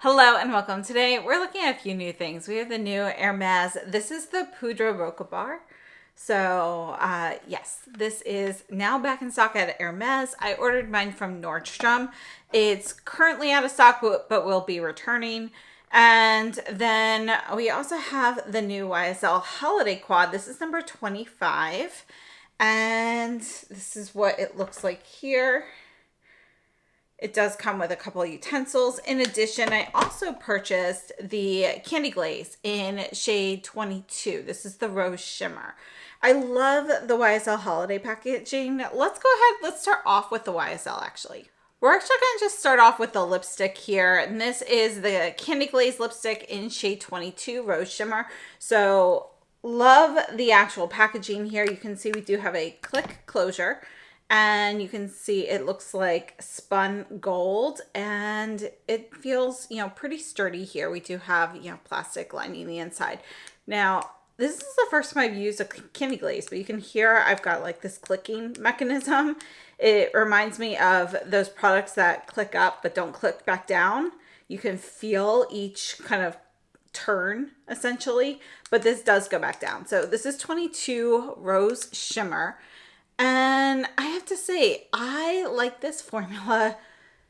Hello and welcome. Today we're looking at a few new things. We have the new Hermes. This is the Poudre Rocabar. So yes, this is now back in stock at Hermes. I ordered mine from Nordstrom. It's currently out of stock, but will be returning. And then we also have the new YSL Holiday Quad. This is number 25. And this is what it looks like here. It does come with a couple of utensils. In addition, I also purchased the Candy Glaze in shade 22. This is the Rose Shimmer. I love the YSL holiday packaging. Let's go ahead. Let's start off with the YSL actually. We're actually going to just start off with the lipstick here. And this is the Candy Glaze lipstick in shade 22, Rose Shimmer. So love the actual packaging here. You can see we do have a click closure. And you can see it looks like spun gold and it feels, pretty sturdy here. We do have, plastic lining the inside. Now, this is the first time I've used a Candy Glaze, but you can hear I've got like this clicking mechanism. It reminds me of those products that click up but don't click back down. You can feel each kind of turn essentially, but this does go back down. So this is 22 Rose Shimmer. And I have to say, I like this formula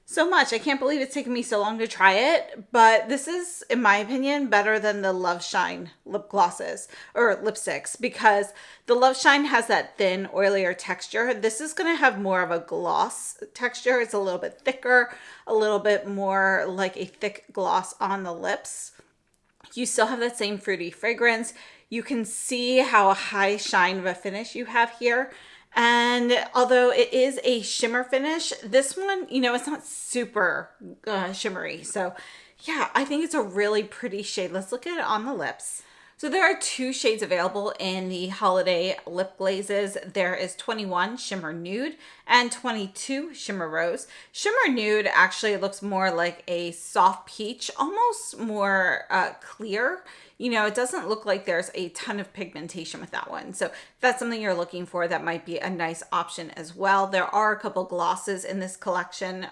so much. I can't believe it's taken me so long to try it, but this is, in my opinion, better than the Love Shine lip glosses or lipsticks because the Love Shine has that thin, oilier texture. This is going to have more of a gloss texture. It's a little bit thicker, a little bit more like a thick gloss on the lips. You still have that same fruity fragrance. You can see how high shine of a finish you have here. And although it is a shimmer finish, this one, it's not super shimmery. So yeah, I think it's a really pretty shade. Let's look at it on the lips. So there are two shades available in the holiday lip glazes. There is 21 Shimmer Nude and 22 Shimmer Rose. Shimmer Nude actually looks more like a soft peach, almost more clear. It doesn't look like there's a ton of pigmentation with that one. So if that's something you're looking for, that might be a nice option as well. There are a couple glosses in this collection,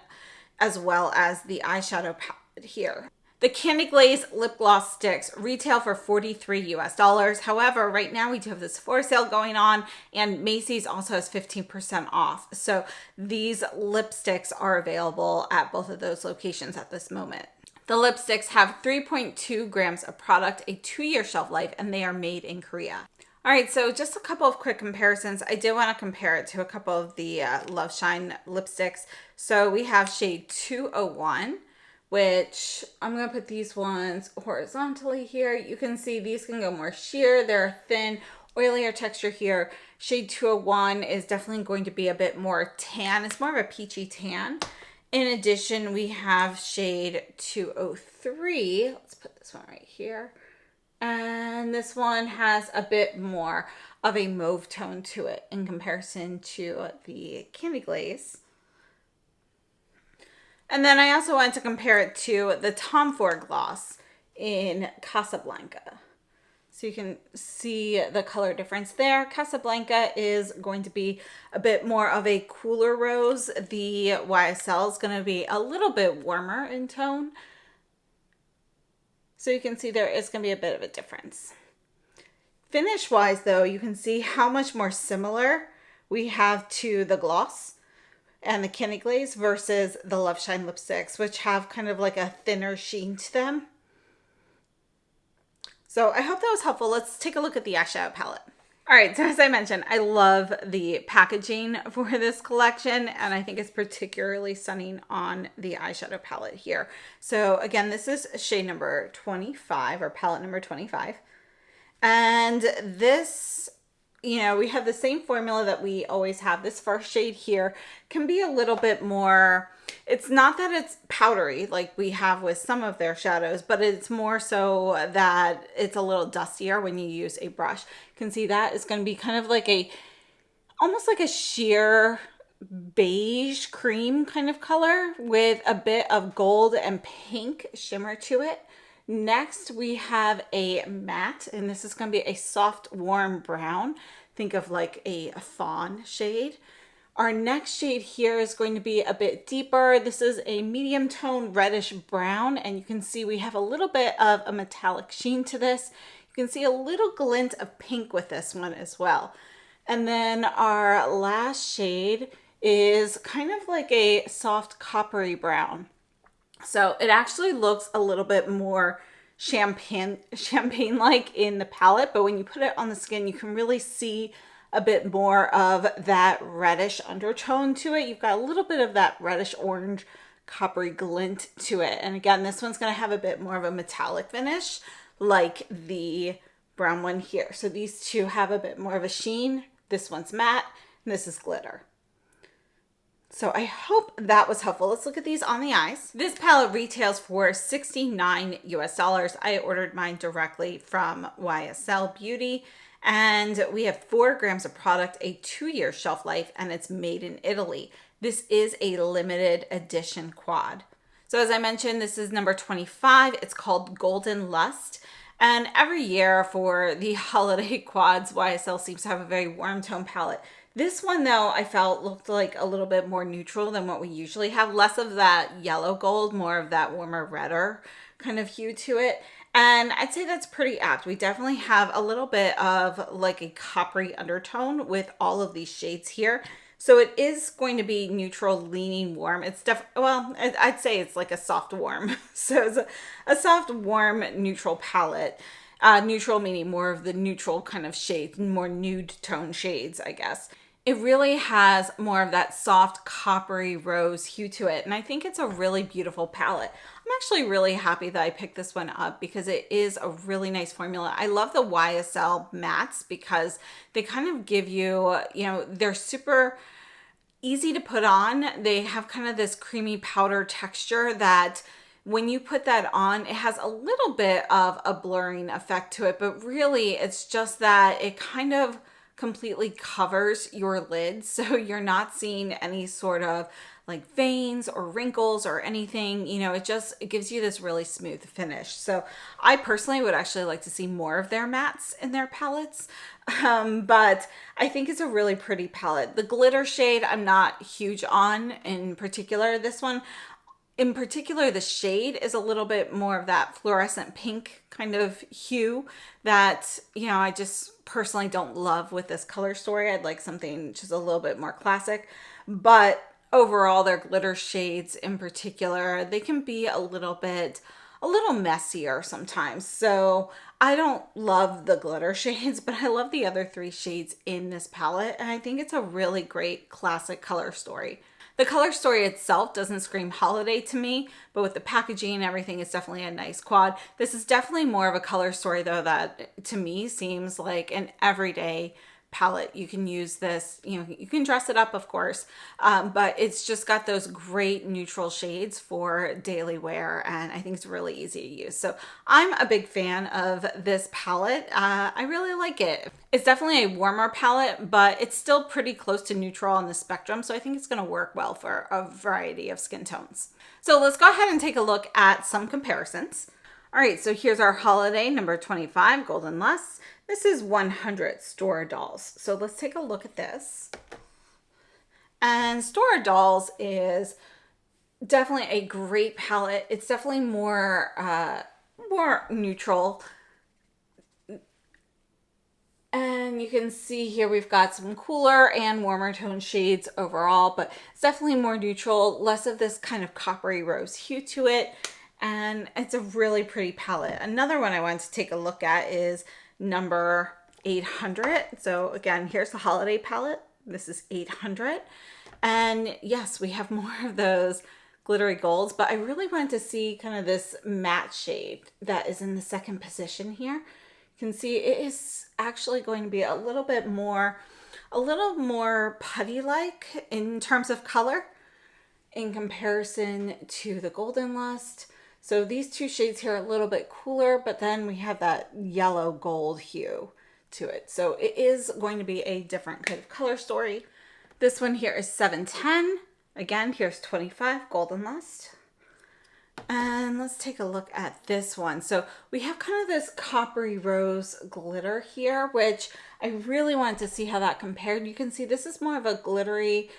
as well as the eyeshadow palette here. The Candy Glaze lip gloss sticks retail for $43 US. However, right now we do have this Sephora sale going on and Macy's also has 15% off. So these lipsticks are available at both of those locations at this moment. The lipsticks have 3.2 grams of product, a 2-year shelf life, and they are made in Korea. All right, so just a couple of quick comparisons. I did want to compare it to a couple of the Love Shine lipsticks. So we have shade 201, which I'm going to put these ones horizontally here. You can see these can go more sheer. They're thin, oilier texture here. Shade 201 is definitely going to be a bit more tan. It's more of a peachy tan. In addition, we have shade 203. Let's put this one right here. And this one has a bit more of a mauve tone to it in comparison to the Candy Glaze. And then I also wanted to compare it to the Tom Ford gloss in Casablanca. So you can see the color difference there. Casablanca is going to be a bit more of a cooler rose. The YSL is going to be a little bit warmer in tone. So you can see there is going to be a bit of a difference. Finish-wise, though, you can see how much more similar we have to the gloss and the Candy Glaze versus the Love Shine lipsticks, which have kind of like a thinner sheen to them. So I hope that was helpful. Let's take a look at the eyeshadow palette. All right, so as I mentioned, I love the packaging for this collection, and I think it's particularly stunning on the eyeshadow palette here. So again, this is shade number 25, or palette number 25. And this, we have the same formula that we always have. This first shade here can be a little bit more, it's not that it's powdery like we have with some of their shadows, but it's more so that it's a little dustier when you use a brush. You can see that it's going to be kind of like almost like a sheer beige cream kind of color with a bit of gold and pink shimmer to it. Next, we have a matte, and this is going to be a soft, warm brown. Think of like a fawn shade. Our next shade here is going to be a bit deeper. This is a medium tone reddish brown, and you can see we have a little bit of a metallic sheen to this. You can see a little glint of pink with this one as well. And then our last shade is kind of like a soft coppery brown. So it actually looks a little bit more champagne-like in the palette, but when you put it on the skin, you can really see a bit more of that reddish undertone to it. You've got a little bit of that reddish orange coppery glint to it. And again, this one's going to have a bit more of a metallic finish like the brown one here. So these two have a bit more of a sheen. This one's matte, and this is glitter. So I hope that was helpful. Let's look at these on the eyes. This palette retails for 69 US dollars. I ordered mine directly from YSL Beauty, and we have 4 grams of product, a 2-year shelf life, and it's made in Italy. This is a limited edition quad. So as I mentioned, this is number 25. It's called Golden Lust. And every year for the holiday quads, YSL seems to have a very warm tone palette. This one, though, I felt looked like a little bit more neutral than what we usually have. Less of that yellow gold, more of that warmer redder kind of hue to it. And I'd say that's pretty apt. We definitely have a little bit of like a coppery undertone with all of these shades here. So it is going to be neutral, leaning warm. It's well, I'd say it's like a soft warm. So it's a soft, warm, neutral palette. Neutral meaning more of the neutral kind of shades, more nude tone shades, I guess. It really has more of that soft coppery rose hue to it. And I think it's a really beautiful palette. I'm actually really happy that I picked this one up because it is a really nice formula. I love the YSL mattes because they kind of give you, they're super easy to put on. They have kind of this creamy powder texture that when you put that on, it has a little bit of a blurring effect to it, but really it's just that it kind of completely covers your lid, so you're not seeing any sort of like veins or wrinkles or anything. It gives you this really smooth finish. So I personally would actually like to see more of their mattes in their palettes, but I think it's a really pretty palette. The glitter shade I'm not huge on, in particular this one. In particular, the shade is a little bit more of that fluorescent pink kind of hue that, I just personally don't love with this color story. I'd like something just a little bit more classic. But overall, their glitter shades in particular, they can be a little messier sometimes. So I don't love the glitter shades, but I love the other 3 shades in this palette. And I think it's a really great classic color story. The color story itself doesn't scream holiday to me, but with the packaging and everything, it's definitely a nice quad. This is definitely more of a color story, though, that to me seems like an everyday palette. You can use this, you can dress it up, of course, but it's just got those great neutral shades for daily wear, and I think it's really easy to use. So I'm a big fan of this palette. I really like it. It's definitely a warmer palette, but it's still pretty close to neutral on the spectrum, so I think it's going to work well for a variety of skin tones. So let's go ahead and take a look at some comparisons. All right, so here's our holiday number 25, Golden Lust. This is 100 Store Dolls. So let's take a look at this. And Store Dolls is definitely a great palette. It's definitely more neutral. And you can see here we've got some cooler and warmer tone shades overall, but it's definitely more neutral, less of this kind of coppery rose hue to it. And it's a really pretty palette. Another one I wanted to take a look at is number 800. So again, here's the holiday palette. This is 800. And yes, we have more of those glittery golds, but I really wanted to see kind of this matte shade that is in the second position here. You can see it is actually going to be a little more putty-like in terms of color in comparison to the Golden Lust. So these 2 shades here are a little bit cooler, but then we have that yellow gold hue to it. So it is going to be a different kind of color story. This one here is 710. Again, here's 25, Golden Lust. And let's take a look at this one. So we have kind of this coppery rose glitter here, which I really wanted to see how that compared. You can see this is more of a glittery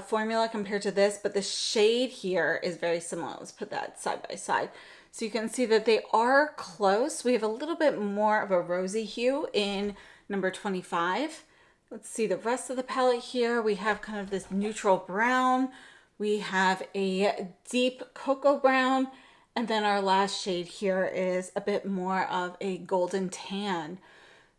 formula compared to this, but the shade here is very similar. Let's put that side by side. So you can see that they are close. We have a little bit more of a rosy hue in number 25. Let's see the rest of the palette here. We have kind of this neutral brown. We have a deep cocoa brown. And then our last shade here is a bit more of a golden tan.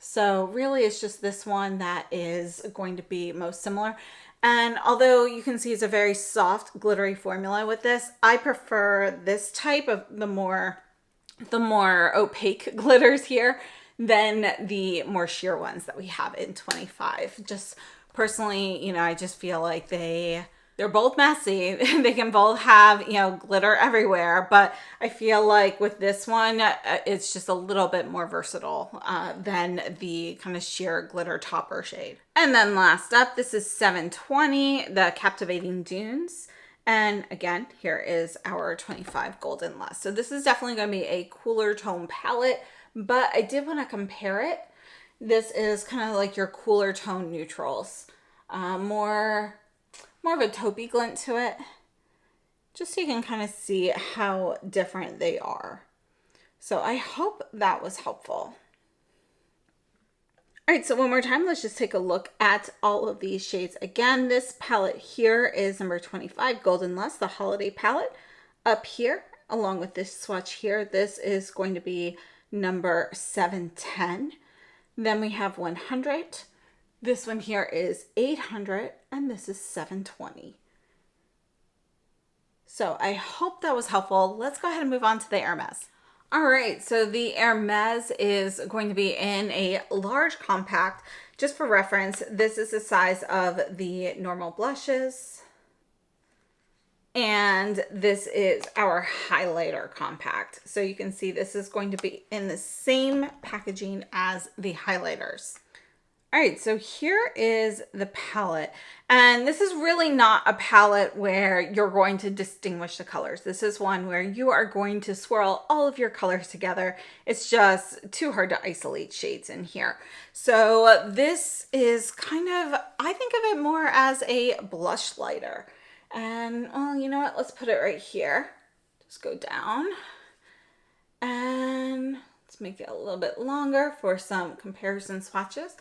So really it's just this one that is going to be most similar. And although you can see it's a very soft, glittery formula with this, I prefer this type of the more opaque glitters here than the more sheer ones that we have in 25. Just personally, you know, I just feel like they're both messy. They can both have, you know, glitter everywhere, but I feel like with this one, it's just a little bit more versatile than the kind of sheer glitter topper shade. And then last up, this is 720, the Captivating Dunes. And again, here is our 25 Golden Lust. So this is definitely going to be a cooler tone palette, but I did want to compare it. This is kind of like your cooler tone neutrals. More of a taupey glint to it, just so you can kind of see how different they are. So I hope that was helpful. All right, so one more time, let's just take a look at all of these shades. Again, this palette here is number 25, Golden Lust, the holiday palette. Up here, along with this swatch here, this is going to be number 710. Then we have 100. This one here is 800, and this is 720. So I hope that was helpful. Let's go ahead and move on to the Hermes. All right, so the Hermes is going to be in a large compact. Just for reference, this is the size of the normal blushes. And this is our highlighter compact. So you can see this is going to be in the same packaging as the highlighters. All right, so here is the palette, and this is really not a palette where you're going to distinguish the colors. This is one where you are going to swirl all of your colors together. It's just too hard to isolate shades in here. So this is kind of, I think of it more as a blush lighter. And, well, you know what? Let's put it right here. Just go down, and let's make it a little bit longer for some comparison swatches.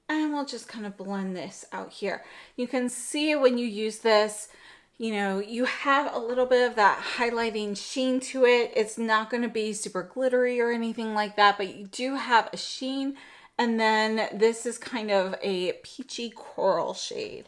And we'll just kind of blend this out here. You can see when you use this, you know, you have a little bit of that highlighting sheen to it. It's not going to be super glittery or anything like that, but you do have a sheen. And then this is kind of a peachy coral shade.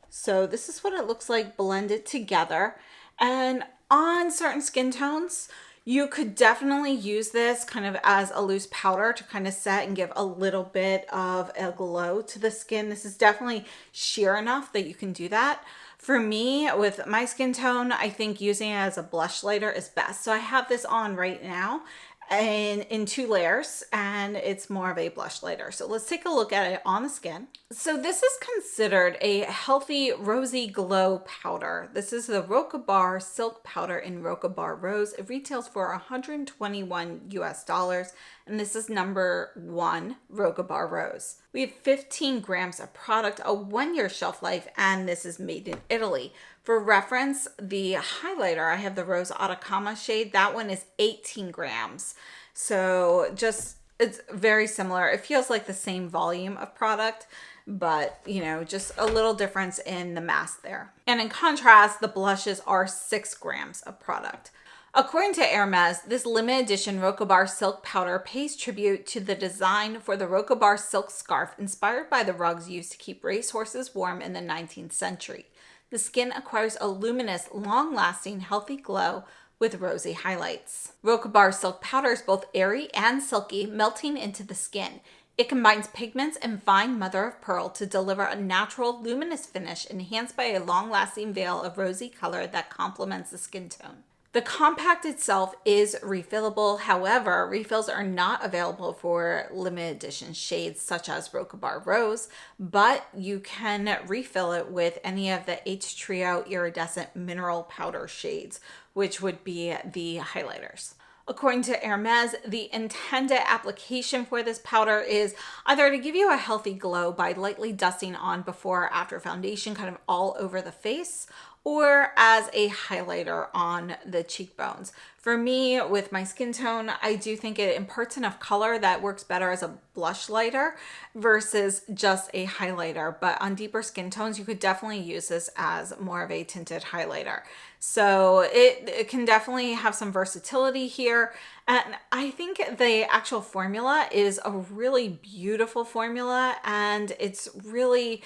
So this is what it looks like blended together. And on certain skin tones, you could definitely use this kind of as a loose powder to kind of set and give a little bit of a glow to the skin. This is definitely sheer enough that you can do that. For me, with my skin tone, I think using it as a blush lighter is best. So I have this on right now and in 2 layers, and it's more of a blush lighter. So let's take a look at it on the skin. So this is considered a healthy rosy glow powder. This is the Rocabar Silk Powder in Rocabar Rose. It retails for $121 US, and this is number 1 Rocabar Rose. We have 15 grams of product, a 1-year shelf life, and this is made in Italy. For reference, the highlighter, I have the Rose Atacama shade. That one is 18 grams. So just, it's very similar. It feels like the same volume of product, but you know, just a little difference in the mass there. And in contrast, the blushes are 6 grams of product. According to Hermes, this limited edition Rocabar silk powder pays tribute to the design for the Rocabar silk scarf inspired by the rugs used to keep racehorses warm in the 19th century. The skin acquires a luminous, long-lasting, healthy glow with rosy highlights. Rocabar silk powder is both airy and silky, melting into the skin. It combines pigments and fine mother of pearl to deliver a natural, luminous finish enhanced by a long-lasting veil of rosy color that complements the skin tone. The compact itself is refillable. However, refills are not available for limited edition shades such as Rocabar Rose, but you can refill it with any of the H Trio iridescent mineral powder shades, which would be the highlighters. According to Hermes, the intended application for this powder is either to give you a healthy glow by lightly dusting on before or after foundation, kind of all over the face, or as a highlighter on the cheekbones. For me, with my skin tone, I do think it imparts enough color that works better as a blush lighter versus just a highlighter. But on deeper skin tones, you could definitely use this as more of a tinted highlighter. So it can definitely have some versatility here. And I think the actual formula is a really beautiful formula, and it's really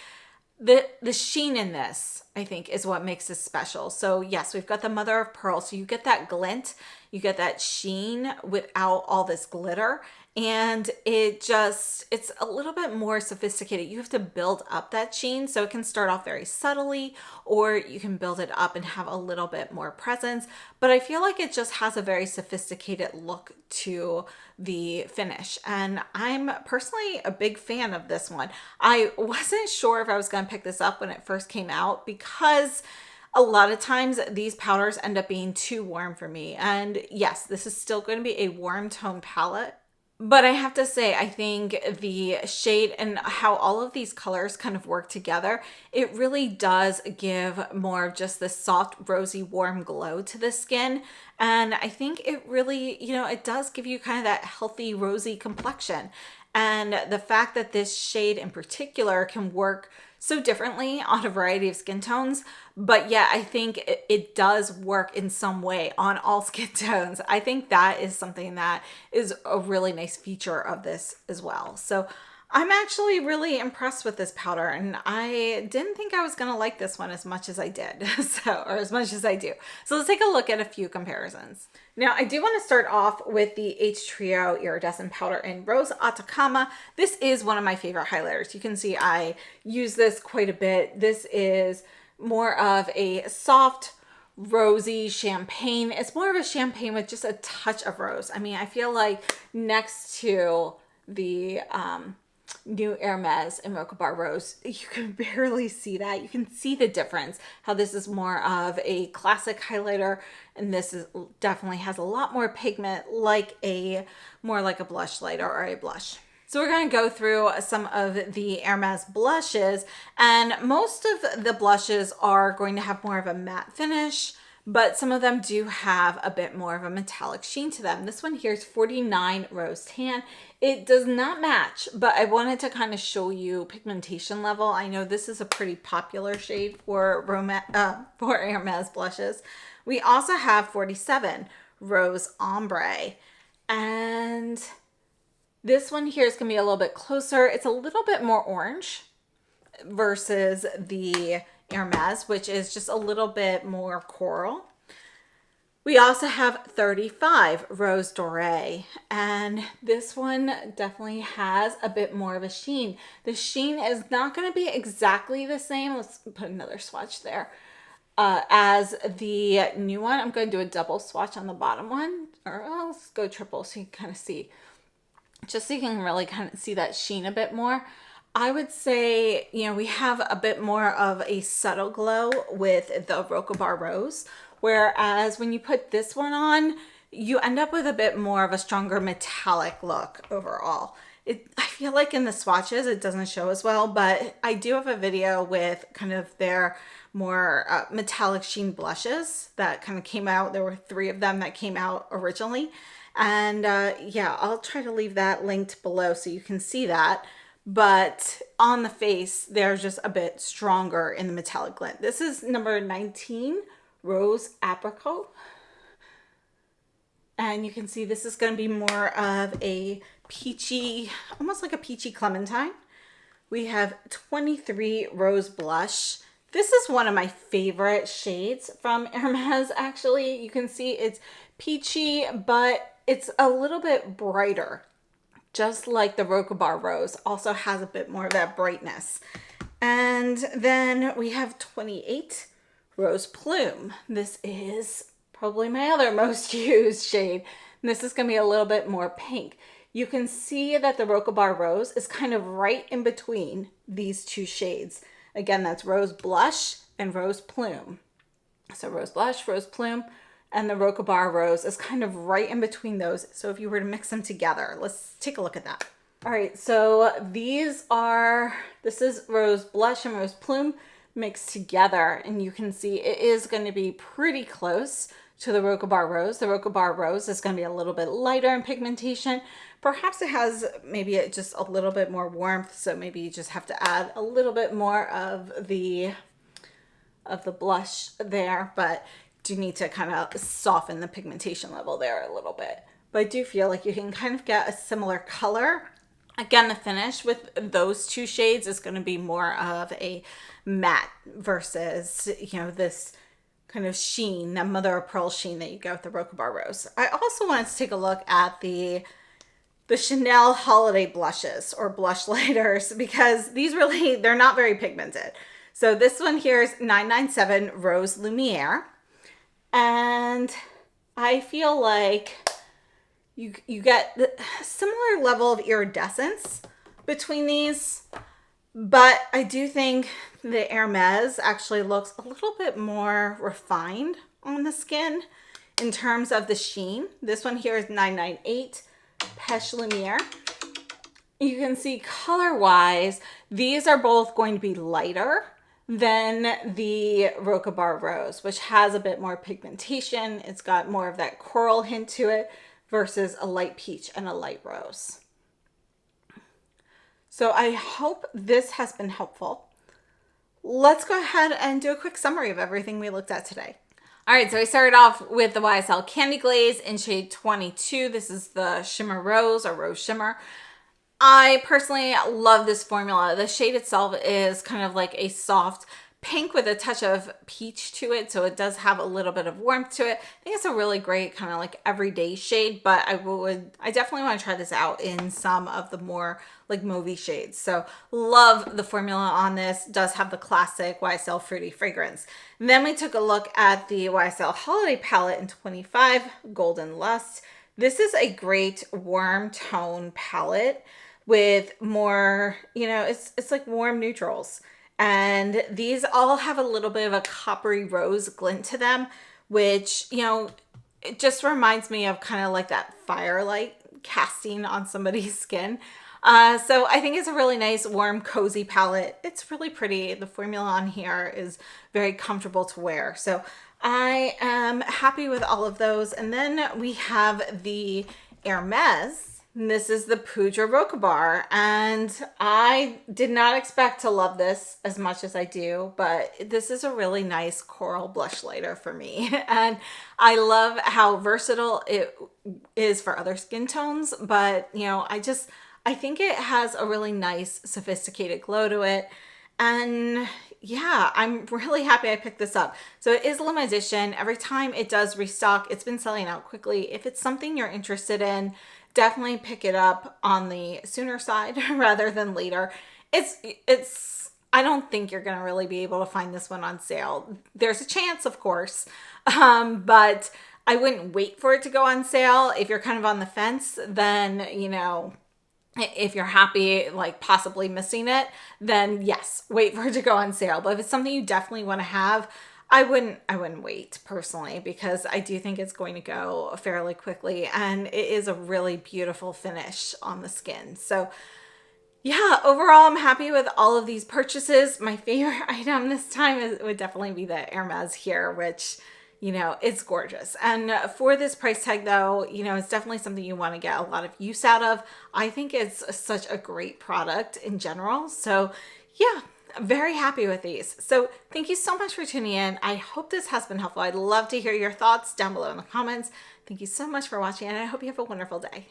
the sheen in this, I think, is what makes this special. So yes, we've got the mother of pearl. So you get that glint, you get that sheen without all this glitter. And it's a little bit more sophisticated. You have to build up that sheen. So it can start off very subtly, or you can build it up and have a little bit more presence. But I feel like it just has a very sophisticated look to the finish. And I'm personally a big fan of this one. I wasn't sure if I was going to pick this up when it first came out, because a lot of times these powders end up being too warm for me. And yes, this is still going to be a warm tone palette. But I have to say, I think the shade and how all of these colors kind of work together, it really does give more of just this soft, rosy, warm glow to the skin. And I think it really, it does give you kind of that healthy, rosy complexion. And the fact that this shade in particular can work so differently on a variety of skin tones, but yet I think it does work in some way on all skin tones. I think that is something that is a really nice feature of this as well. So I'm actually really impressed with this powder, and I didn't think I was going to like this one as much as I did, or as much as I do. So let's take a look at a few comparisons. Now, I do want to start off with the H Trio Iridescent Powder in Rose Atacama. This is one of my favorite highlighters. You can see I use this quite a bit. This is more of a soft, rosy champagne. It's more of a champagne with just a touch of rose. I mean, I feel like next to the new Hermes and Rocabar Rose, you can barely see that. You can see the difference, how this is more of a classic highlighter, and this is definitely has a lot more pigment, more like a blush lighter or a blush. So we're going to go through some of the Hermes blushes, and most of the blushes are going to have more of a matte finish, but some of them do have a bit more of a metallic sheen to them. This one here is 49 Rose Tan. It does not match, but I wanted to kind of show you pigmentation level. I know this is a pretty popular shade for Hermes blushes. We also have 47 Rose Ombre, and this one here is going to be a little bit closer. It's a little bit more orange versus the Hermes, which is just a little bit more coral. We also have 35 Rose Doré, and this one definitely has a bit more of a sheen. The sheen is not going to be exactly the same. Let's put another swatch there. As the new one, I'm going to do a double swatch on the bottom one, or let's go triple so you can kind of see, just so you can really kind of see that sheen a bit more. I would say, we have a bit more of a subtle glow with the Rocabar Rose, whereas when you put this one on, you end up with a bit more of a stronger metallic look overall. I feel like in the swatches, it doesn't show as well, but I do have a video with kind of their more metallic sheen blushes that kind of came out. There were 3 of them that came out originally. And yeah, I'll try to leave that linked below so you can see that. But on the face, they're just a bit stronger in the metallic glint. This is number 19, Rose Apricot. And you can see this is going to be more of a peachy, almost like a peachy clementine. We have 23 Rose Blush. This is one of my favorite shades from Hermes, actually. You can see it's peachy, but it's a little bit brighter. Just like the Rocabar Rose also has a bit more of that brightness. And then we have 28 Rose Plume. This is probably my other most used shade. And this is going to be a little bit more pink. You can see that the Rocabar Rose is kind of right in between these 2 shades. Again, that's Rose Blush and Rose Plume. So Rose Blush, Rose Plume. and the Rocabar Rose is kind of right in between those. So if you were to mix them together, let's take a look at that. All right, so this is Rose Blush and Rose Plume mixed together, and you can see it is going to be pretty close to the Rocabar Rose. The Rocabar Rose is going to be a little bit lighter in pigmentation. Perhaps it has maybe just a little bit more warmth, so maybe you just have to add a little bit more of the blush there, but do need to kind of soften the pigmentation level there a little bit. But I do feel like you can kind of get a similar color. Again, the finish with those two shades is going to be more of a matte versus, you know, this kind of sheen, that mother of pearl sheen that you get with the Rocabar Rose. I also wanted to take a look at the Chanel holiday blushes or blush lighters, because these really, they're not very pigmented. So this one here is 997 Rose Lumiere. And I feel like you get the similar level of iridescence between these, but I do think the Hermes actually looks a little bit more refined on the skin in terms of the sheen. This one here is 998 Peche Lumiere. You can see color-wise, these are both going to be lighter than the Rocabar Rose, which has a bit more pigmentation. It's got more of that coral hint to it versus a light peach and a light rose. So I hope this has been helpful. Let's go ahead and do a quick summary of everything we looked at today. All right, so I started off with the YSL Candy Glaze in shade 22. This is the Shimmer Rose or Rose Shimmer. I personally love this formula. The shade itself is kind of like a soft pink with a touch of peach to it, so it does have a little bit of warmth to it. I think it's a really great kind of like everyday shade, but I definitely want to try this out in some of the more like mauvey shades. So love the formula on this. Does have the classic YSL fruity fragrance. And then we took a look at the YSL holiday palette in 25 Golden Lust. This is a great warm tone palette with more, you know, it's like warm neutrals. And these all have a little bit of a coppery rose glint to them, which, you know, it just reminds me of kind of like that firelight casting on somebody's skin. So I think it's a really nice, warm, cozy palette. It's really pretty. The formula on here is very comfortable to wear. So I am happy with all of those. And then we have the Hermes. This is the Poudre Rocabar, and I did not expect to love this as much as I do, but this is a really nice coral blush lighter for me. And I love how versatile it is for other skin tones, but you know, I think it has a really nice sophisticated glow to it. And yeah, I'm really happy I picked this up. So it is a limited edition. Every time it does restock, it's been selling out quickly. If it's something you're interested definitely pick it up on the sooner side rather than later. I don't think you're going to really be able to find this one on sale. There's a chance, of course, but I wouldn't wait for it to go on sale. If you're kind of on the fence, then, you know, if you're happy, like possibly missing it, then yes, wait for it to go on sale. But if it's something you definitely want to have, I wouldn't wait personally, because I do think it's going to go fairly quickly, and it is a really beautiful finish on the skin. So yeah, overall, I'm happy with all of these purchases. My favorite item this time would definitely be the Hermes here, which, you know, it's gorgeous. And for this price tag though, you know, it's definitely something you want to get a lot of use out of. I think it's such a great product in general. So yeah, very happy with these. So thank you so much for tuning in. I hope this has been helpful. I'd love to hear your thoughts down below in the comments. Thank you so much for watching, and I hope you have a wonderful day.